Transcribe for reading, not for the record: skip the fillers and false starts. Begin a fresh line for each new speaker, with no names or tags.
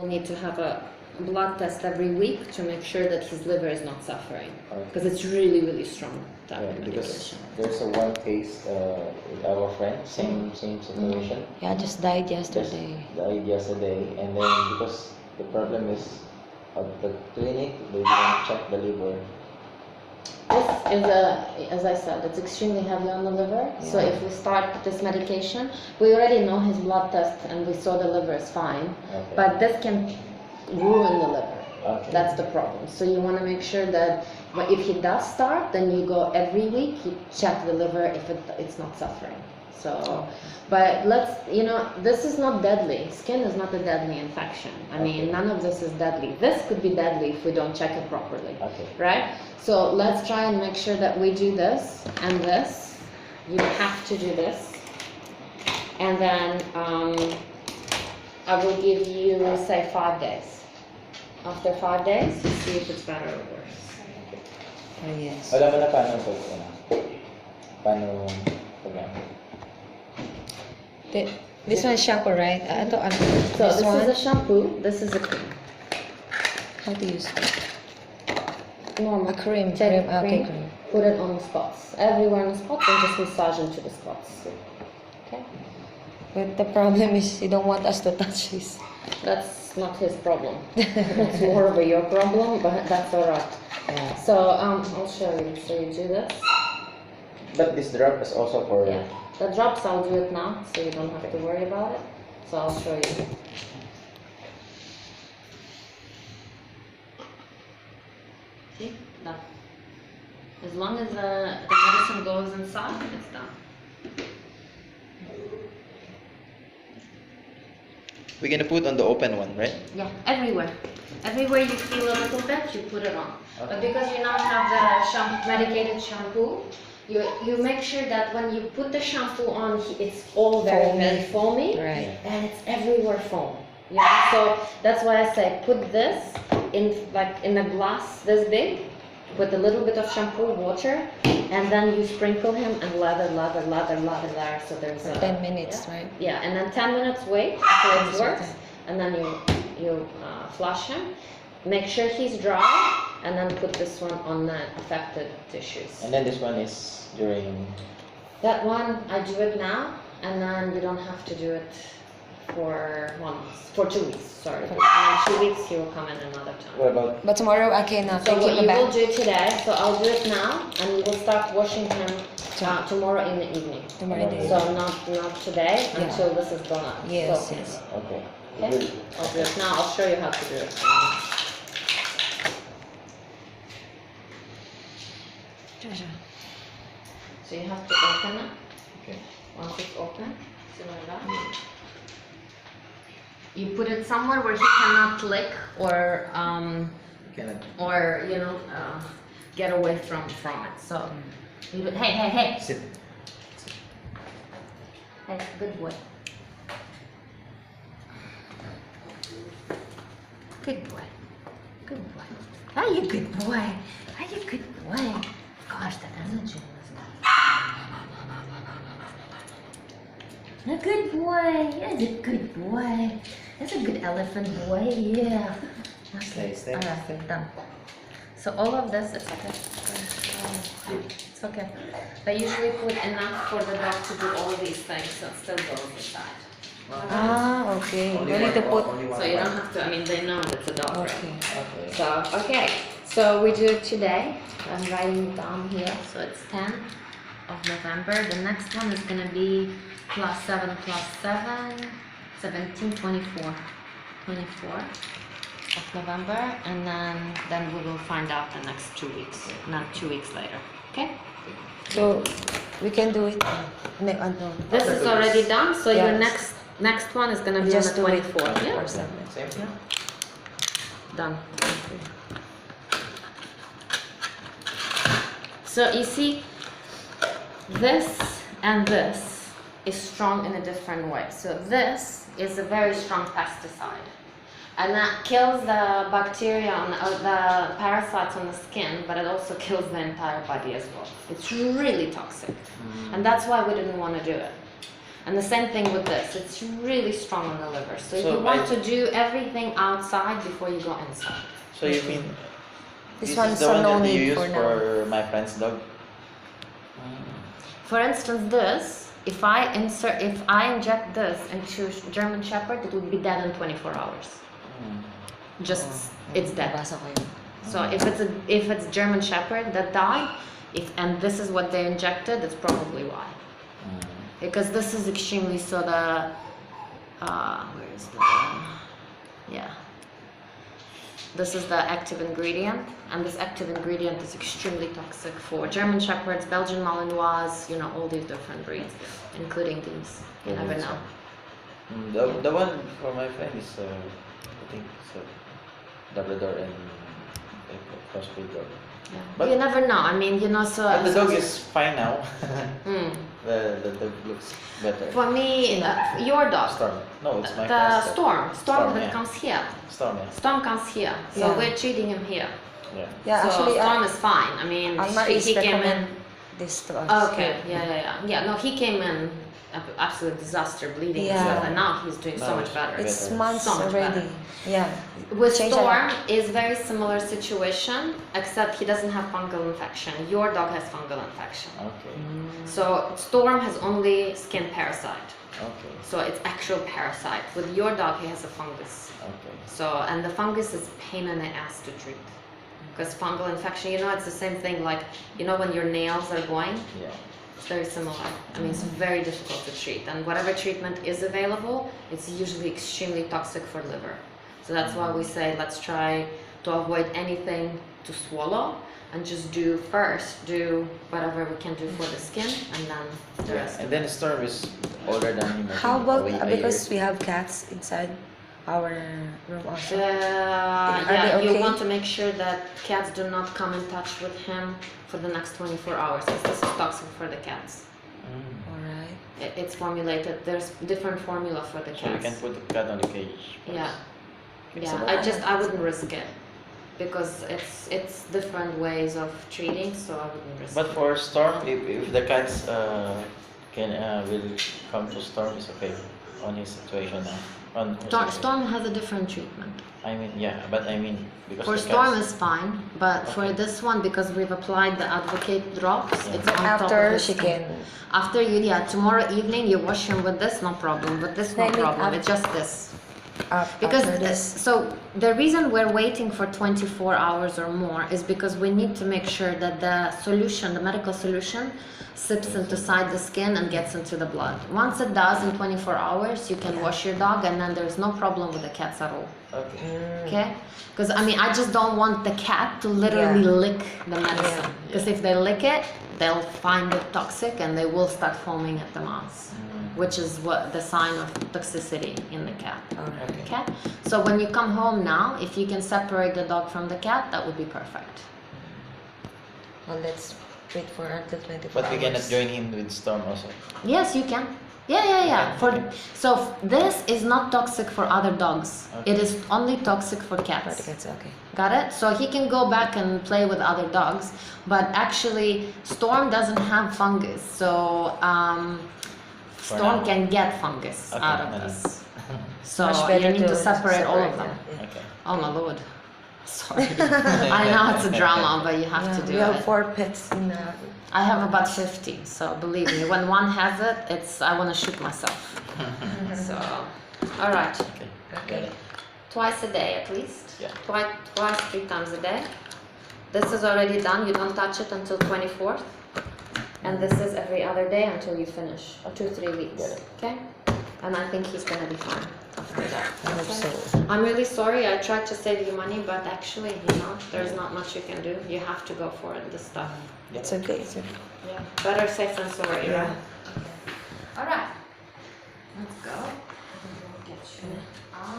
will need to have a blood test every week to make sure that his liver is not suffering, because it's really, really strong type of
because
medication.
there's a one case with our friend, same situation.
Yeah, just died yesterday.
Died yesterday, and then because the problem is at the clinic they didn't check the liver.
This is as I said, it's extremely heavy on the liver. So if we start this medication, we already know his blood test and we saw the liver is fine, but this can ruin the liver. That's the problem. So you want to make sure that if he does start, then you go every week, you check the liver if it's not suffering. So, but this is not deadly. Skin is not a deadly infection. I mean, none of this is deadly. This could be deadly if we don't check it properly, right? So let's try and make sure that we do this and this. You have to do this. And then I will give you, say, 5 days. After 5 days, you see if it's better or worse.
Oh, yes.
Alam mo na paano program?
This one is shampoo, right?
So this is a shampoo, this is a cream.
How to use it?
Normal.
A cream.
Take
cream.
Put it on the spots. Everywhere on the spots and just massage into the spots. Okay?
But the problem is you don't want us to touch this.
That's not his problem. It's more of your problem, but that's alright.
Yeah.
So I'll show you. So you do this.
But this drop is also for...
Yeah. The drops, I'll do it now, so you don't have to worry about it. So I'll show you. See? Done. As long as the medicine goes inside, it's done.
We're gonna put on the open one, right?
Yeah, everywhere. Everywhere you feel a little bit, you put it on. But because you now have the medicated shampoo, you make sure that when you put the shampoo on, it's all very foamy,
Right.
and it's everywhere foam. Yeah, so that's why I say put this in a glass this big, put a little bit of shampoo, water, and then you sprinkle him and lather. So there's
For 10 minutes, right?
Yeah, and then 10 minutes wait until it works, and then you flush him. Make sure he's dry, and then put this one on the affected tissues.
And then this one is during...
That one, I do it now, and then you don't have to do it for 1 month, for 2 weeks, sorry. And in 2 weeks he will come in another time.
What about...
But tomorrow I can
So
take
what
him
you
back.
will do today, so I'll do it now, and we will start washing him tomorrow in the evening.
Tomorrow day.
So not today, until this is done up.
Yes,
So,
yes.
Okay.
Okay? I'll do it now, I'll show you how to do it. So you have to open it.
Okay.
Once it's open, like that. You put it somewhere where he cannot lick or get away from it. So you do, hey.
Sit.
Hey, good boy. Good boy. Good boy. Are you good boy? Are you good boy? Gosh, that energy was a good boy. That's a good boy. That's a good elephant boy. Yeah. Okay.
Stay.
Alright, done. So all of this, it's okay. It's okay. They usually put enough for the dog to do all of these things, so it still goes inside.
Ah, okay. We need to put...
So you don't have to, I mean, they know it's a dog, right?
Okay.
So, okay. So we do it today. I'm writing it down here. So it's 10th of November. The next one is going to be +7 +7, 17, 24. 24 of November. And then we will find out the next 2 weeks. Not 2 weeks later. Okay?
So we can do it.
This is already done. So your
Yes.
next one is going to be
Just
on
do
the
it
24th. Yeah?
or something.
Same?
Yeah. Done. So you see, this and this is strong in a different way. So this is a very strong pesticide, and that kills the bacteria on the parasites on the skin, but it also kills the entire body as well. It's really toxic, and that's why we didn't want to do it. And the same thing with this. It's really strong on the liver. So
So
you want
I-
to do everything outside before you go inside.
So you mean
This
this
one's
is the
so
one
no
that you
need
use
for now.
for my friend's dog?
For instance, this, if I inject this into German Shepherd, it would be dead in 24 hours. Just, it's dead.
Nabasa ko yun.
So if it's German Shepherd that died, and this is what they injected, that's probably why. Because this is extremely so the where is the yeah. This is the active ingredient, and this active ingredient is extremely toxic for German Shepherds, Belgian Malinois, you know, all these different breeds, including these. You never know.
The one for my friend is I think it's a Labrador and a crossbreed dog.
Yeah.
But-
You never know. I mean, you know, so.
But the dog is fine now.
Mm.
The dog looks better.
For me, your dog.
Storm. No, it's my
The
friend's dog.
Storm
Storm,
that
yeah.
comes here.
Storm, yeah.
Storm comes here, so
Yeah.
we're treating him here.
Yeah.
Yeah,
so
actually,
Storm is fine. I mean,
Alma
he
is
came in.
recommend this to us.
Okay, yeah. No, he came in absolute disaster, bleeding and
Yeah.
stuff, and now he's doing so
Now
much
it's
better.
It's
better.
months
So much
already.
better.
Yeah.
With
Change a
Storm
lot.
is very similar situation, except he doesn't have fungal infection. Your dog has fungal infection.
Okay.
So Storm has only skin parasite.
Okay.
So it's actual parasite. With your dog, he has a fungus.
Okay.
So, and the fungus is pain in the ass to treat. Because fungal infection, you know, it's the same thing like, you know, when your nails are going,
Yeah.
it's very similar. I mean, it's very difficult to treat. And whatever treatment is available, it's usually extremely toxic for liver. So that's why we say, let's try to avoid anything to swallow and just do whatever we can do for the skin and then the
Yeah.
rest.
And then Storm is older than him. I
How
think,
about
a
because we
year.
have cats inside our room also?
Yeah,
they
you
okay?
want to make sure that cats do not come in touch with him for the next 24 hours because this is toxic for the cats.
Alright.
It's formulated, there's different formula for the
So we
cats.
can put the cat on the cage. first.
Yeah,
So
yeah. I wouldn't risk it because it's different ways of treating, so I wouldn't risk
But
it.
for Storm, if the cats will come to Storm, it's okay on his situation now. On her situation.
Storm has a different treatment.
I mean, yeah, but I mean because
For
the
Storm
cats,
is fine, but for
Okay.
this one, because we've applied the Advocate drops,
Yeah.
it's on top of
After
his
she
skin.
can.
After tomorrow evening you wash him with this, no problem. With this, no
I mean,
problem.
af-
It's just this.
Because
Because so the reason we're waiting for 24 hours or more is because we need to make sure that the solution, the medical solution, sips inside the skin and gets into the blood. Once it does in 24 hours, you can wash your dog and then there's no problem with the cats at all.
okay.
Okay? Because I mean, I just don't want the cat to literally
Yeah.
lick the medicine.
Yeah.
Because if they lick it, they'll find it toxic and they will start foaming at the mouth, which is what the sign of toxicity in the cat.
Alright.
Okay? So when you come home now, if you can separate the dog from the cat, that would be perfect.
Well, let's wait for until 24
But we cannot
hours.
join him with Storm also.
Yes, you can. Yeah. This is not toxic for other dogs.
Okay.
It is only toxic for
For the
cats.
cats, okay.
Got it? So he can go back and play with other dogs, but actually Storm doesn't have fungus, so
For
Storm
now.
can get fungus
Okay,
out of
no, no.
this. So
Much
you
better
need to separate all of
separate
them.
them.
Okay.
Oh my lord. Sorry. I know it's a drama, but you have to do
we have
it.
4 pets in the
I have about 50, so believe me, when one has it, I want to shoot myself. So, all right.
Okay. Got it.
Twice a day at least.
Yeah.
Twice, 3 times a day. This is already done. You don't touch it until 24th. And this is every other day until you finish, or 2-3 weeks.
Got it.
Okay? And I think he's gonna be fine after that.
I hope
Okay?
so.
I'm really sorry. I tried to save you money, but actually, there's not much you can do. You have to go for it. This stuff.
It's okay, it's okay.
Yeah. Better safe than sorry,
Yeah.
right? All right. Let's go. Get you.